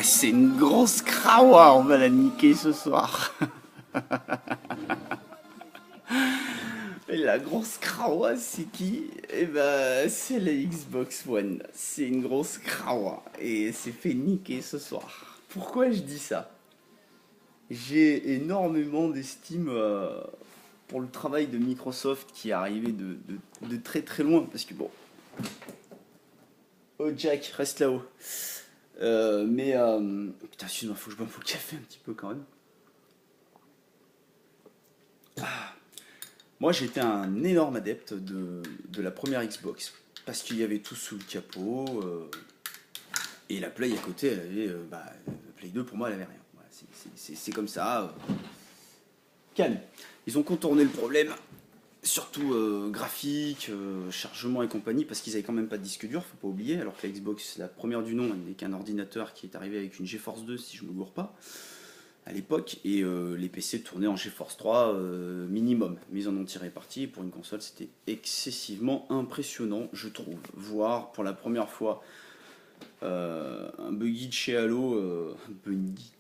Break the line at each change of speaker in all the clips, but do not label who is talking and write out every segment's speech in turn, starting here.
c'est une grosse crawa, on va la niquer ce soir. Et la grosse crawa, c'est qui? Eh ben, c'est la Xbox One. C'est une grosse crawa. Et c'est fait niquer ce soir. Pourquoi je dis ça? J'ai énormément d'estime pour le travail de Microsoft qui est arrivé de très très loin. Parce que bon. Oh Jack, reste là-haut. Putain, excuse-moi, faut que je boive mon café un petit peu quand même. Moi, j'étais un énorme adepte de la première Xbox. Parce qu'il y avait tout sous le capot. Et la Play à côté, elle avait. La Play 2, pour moi, elle avait rien. Voilà, c'est comme ça. Calme. Ils ont contourné le problème. Surtout graphique, chargement et compagnie, parce qu'ils avaient quand même pas de disque dur, faut pas oublier. Alors que la Xbox, la première du nom, elle n'est qu'un ordinateur qui est arrivé avec une GeForce 2, si je me gourre pas, à l'époque, et les PC tournaient en GeForce 3 minimum. Mais ils en ont tiré parti, et pour une console, c'était excessivement impressionnant, je trouve. Voir pour la première fois un buggy de chez Halo, un buggy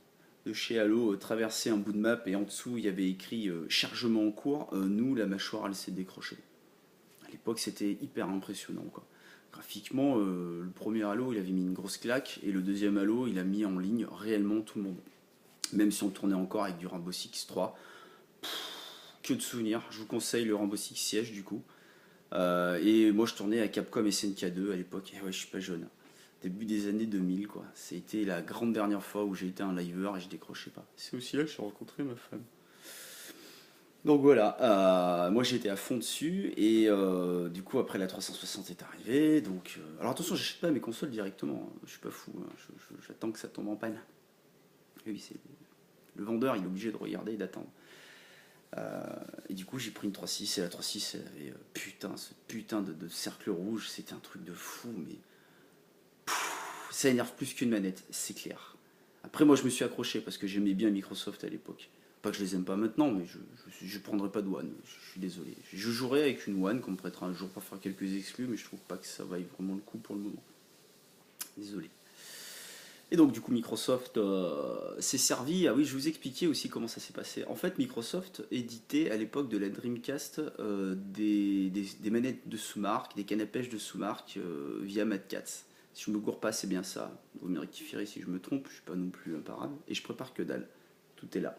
de chez Halo traverser un bout de map et en dessous il y avait écrit chargement en cours, nous la mâchoire elle s'est décrochée. À l'époque c'était hyper impressionnant quoi. Graphiquement, le premier Halo il avait mis une grosse claque et le deuxième Halo il a mis en ligne réellement tout le monde. Même si on tournait encore avec du Rainbow Six 3, que de souvenirs. Je vous conseille le Rainbow Six Siege du coup. Et moi je tournais à Capcom SNK2 à l'époque. Et ouais, je suis pas jeune. Début des années 2000 quoi. C'était la grande dernière fois où j'ai été un liveur et je décrochais pas. C'est aussi là que j'ai rencontré ma femme. Donc voilà, moi j'étais à fond dessus et du coup après la 360 est arrivée. Donc alors attention, j'achète pas mes consoles directement. Je suis pas fou. Hein. J'attends que ça tombe en panne. Et oui, c'est le vendeur, il est obligé de regarder et d'attendre. Et du coup j'ai pris une 3.6 et la 3.6 elle avait ce putain de cercle rouge. C'était un truc de fou mais ça énerve plus qu'une manette, c'est clair. Après, moi, je me suis accroché parce que j'aimais bien Microsoft à l'époque. Pas que je les aime pas maintenant, mais je prendrai pas de One. Je suis désolé. Je jouerai avec une One qu'on me prêtera un jour pour faire quelques exclus, mais je trouve pas que ça vaille vraiment le coup pour le moment. Désolé. Et donc, du coup, Microsoft s'est servi. Ah oui, je vous expliquais aussi comment ça s'est passé. En fait, Microsoft éditait à l'époque de la Dreamcast des manettes de sous-marque, des cannes à pêche de sous-marque via Mad Catz. Si je me gourre pas, c'est bien ça. Vous me rectifierez si je me trompe, je suis pas non plus imparable. Et je prépare que dalle. Tout est là.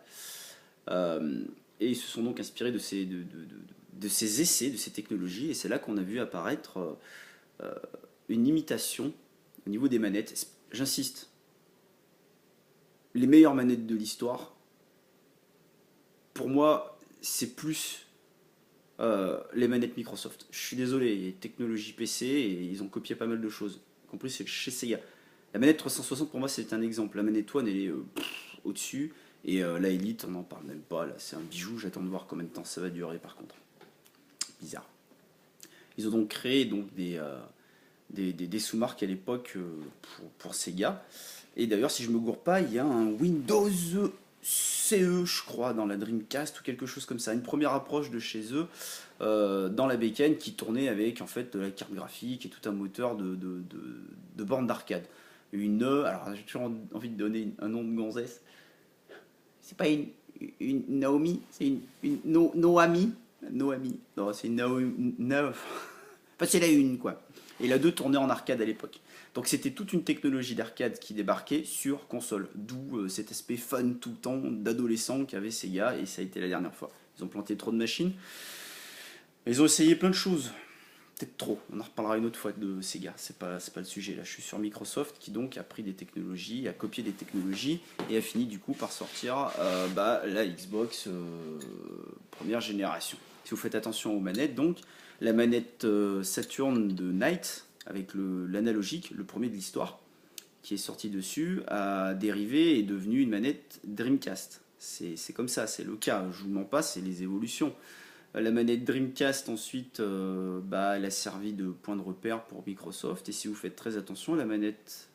Et ils se sont donc inspirés de ces essais, de ces technologies. Et c'est là qu'on a vu apparaître une imitation au niveau des manettes. J'insiste, les meilleures manettes de l'histoire, pour moi, c'est plus les manettes Microsoft. Je suis désolé, il y a technologie PC et ils ont copié pas mal de choses. Y compris chez Sega. La manette 360 pour moi c'est un exemple. La manette One elle est au-dessus. Et la Elite on n'en parle même pas. Là c'est un bijou. J'attends de voir combien de temps ça va durer par contre. Bizarre. Ils ont donc créé donc des sous-marques à l'époque pour Sega. Et d'ailleurs si je me gourre pas il y a un Windows CE je crois dans la Dreamcast ou quelque chose comme ça. Une première approche de chez eux. Dans la bécane qui tournait avec en fait de la carte graphique et tout un moteur de borne d'arcade. Alors j'ai toujours envie de donner un nom de gonzesse. C'est pas une Naomi, c'est une Noami. Noami. Non, c'est une Naomi. Enfin, c'est la une quoi. Et la 2 tournait en arcade à l'époque. Donc c'était toute une technologie d'arcade qui débarquait sur console. D'où cet aspect fun tout le temps d'adolescent qu'avait Sega et ça a été la dernière fois. Ils ont planté trop de machines. Ils ont essayé plein de choses, peut-être trop. On en reparlera une autre fois de Sega, c'est pas le sujet. Là, je suis sur Microsoft qui donc a pris des technologies, a copié des technologies et a fini du coup par sortir la Xbox première génération. Si vous faites attention aux manettes, donc la manette Saturn de Knight avec l'analogique, le premier de l'histoire, qui est sorti dessus, a dérivé et est devenu une manette Dreamcast. C'est comme ça, c'est le cas. Je vous mens pas, c'est les évolutions. La manette Dreamcast ensuite elle a servi de point de repère pour Microsoft et si vous faites très attention la manette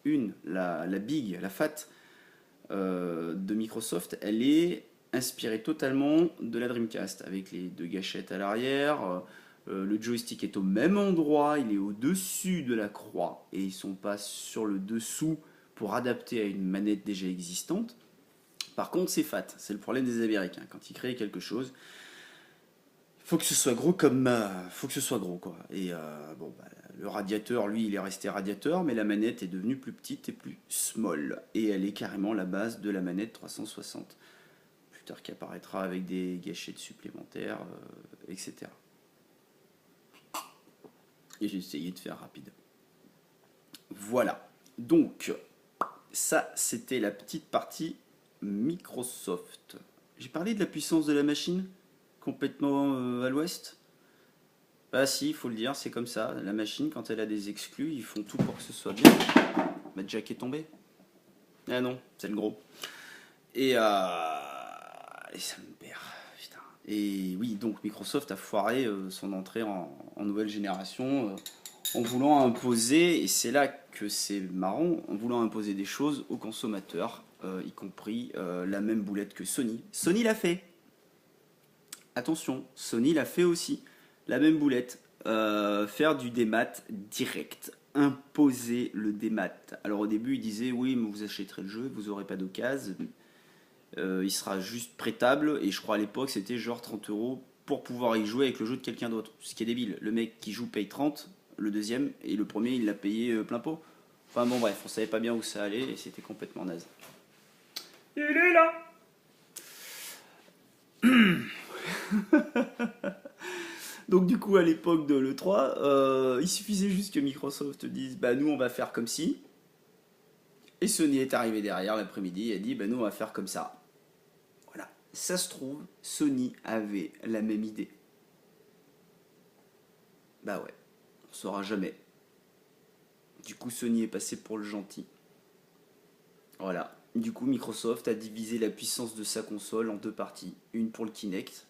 1, la Big, la Fat de Microsoft elle est inspirée totalement de la Dreamcast avec les deux gâchettes à l'arrière, le joystick est au même endroit, il est au dessus de la croix et ils sont pas sur le dessous pour adapter à une manette déjà existante. Par contre, c'est fat. C'est le problème des Américains. Quand ils créent quelque chose, il faut que ce soit gros comme... faut que ce soit gros, quoi. Et bon, bah, le radiateur, lui, il est resté radiateur, mais la manette est devenue plus petite et plus small. Et elle est carrément la base de la manette 360. Plus tard, qui apparaîtra avec des gâchettes supplémentaires, etc. Et j'ai essayé de faire rapide. Voilà. Donc, ça, c'était la petite partie Microsoft. J'ai parlé de la puissance de la machine, complètement à l'ouest. Bah si, il faut le dire, c'est comme ça. La machine, quand elle a des exclus, ils font tout pour que ce soit bien. Ma jack est tombée. Ah non, c'est le gros. Et ça me perd. Putain. Et oui, donc Microsoft a foiré son entrée en nouvelle génération en voulant imposer, et c'est là que c'est marrant, en voulant imposer des choses aux consommateurs, y compris la même boulette que Sony. Sony l'a fait. Attention, Sony l'a fait aussi. La même boulette. Faire du démat direct. Imposer le démat. Alors au début, ils disaient oui, mais vous achèterez le jeu, vous n'aurez pas d'occasion. Il sera juste prêtable. Et je crois à l'époque, c'était genre 30 € pour pouvoir y jouer avec le jeu de quelqu'un d'autre. Ce qui est débile. Le mec qui joue paye 30, le deuxième, et le premier, il l'a payé plein pot. Enfin bon, bref, on savait pas bien où ça allait et c'était complètement naze. Il est là. Donc du coup à l'époque de l'E3, il suffisait juste que Microsoft dise bah nous on va faire comme si. Et Sony est arrivé derrière l'après-midi et a dit bah nous on va faire comme ça. Voilà. Ça se trouve, Sony avait la même idée. Bah ouais, on saura jamais. Du coup Sony est passé pour le gentil. Voilà. Du coup Microsoft a divisé la puissance de sa console en deux parties. Une pour le Kinect.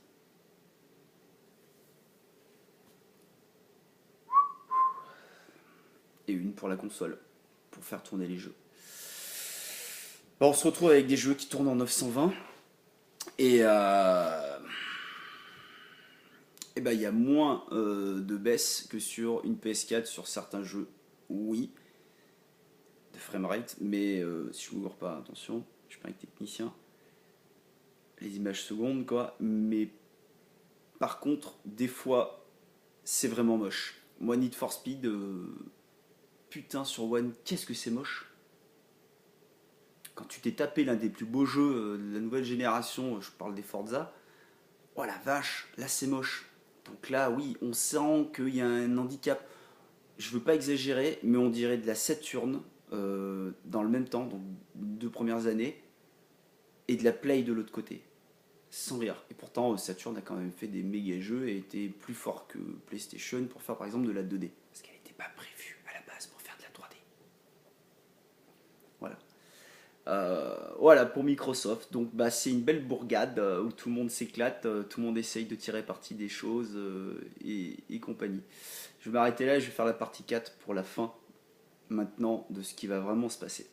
Et une pour la console, pour faire tourner les jeux. Bon, on se retrouve avec des jeux qui tournent en 920 et ben, il y a moins de baisse que sur une PS4 sur certains jeux, oui, de framerate, mais si je ne me gourre pas, attention, je suis pas un technicien, les images secondes quoi, mais par contre, des fois, c'est vraiment moche. Moi, Need for Speed, putain, sur One, qu'est-ce que c'est moche. Quand tu t'es tapé l'un des plus beaux jeux de la nouvelle génération, je parle des Forza, oh la vache, là c'est moche. Donc là, oui, on sent qu'il y a un handicap. Je veux pas exagérer, mais on dirait de la Saturn dans le même temps, donc 2 premières années, et de la Play de l'autre côté. Sans rire. Et pourtant, Saturn a quand même fait des méga jeux et était plus fort que PlayStation pour faire par exemple de la 2D. Parce qu'elle n'était pas prévue à la base pour faire de la 3D. Voilà. Voilà pour Microsoft. Donc bah, c'est une belle bourgade où tout le monde s'éclate, tout le monde essaye de tirer parti des choses et compagnie. Je vais m'arrêter là, je vais faire la partie 4 pour la fin maintenant de ce qui va vraiment se passer.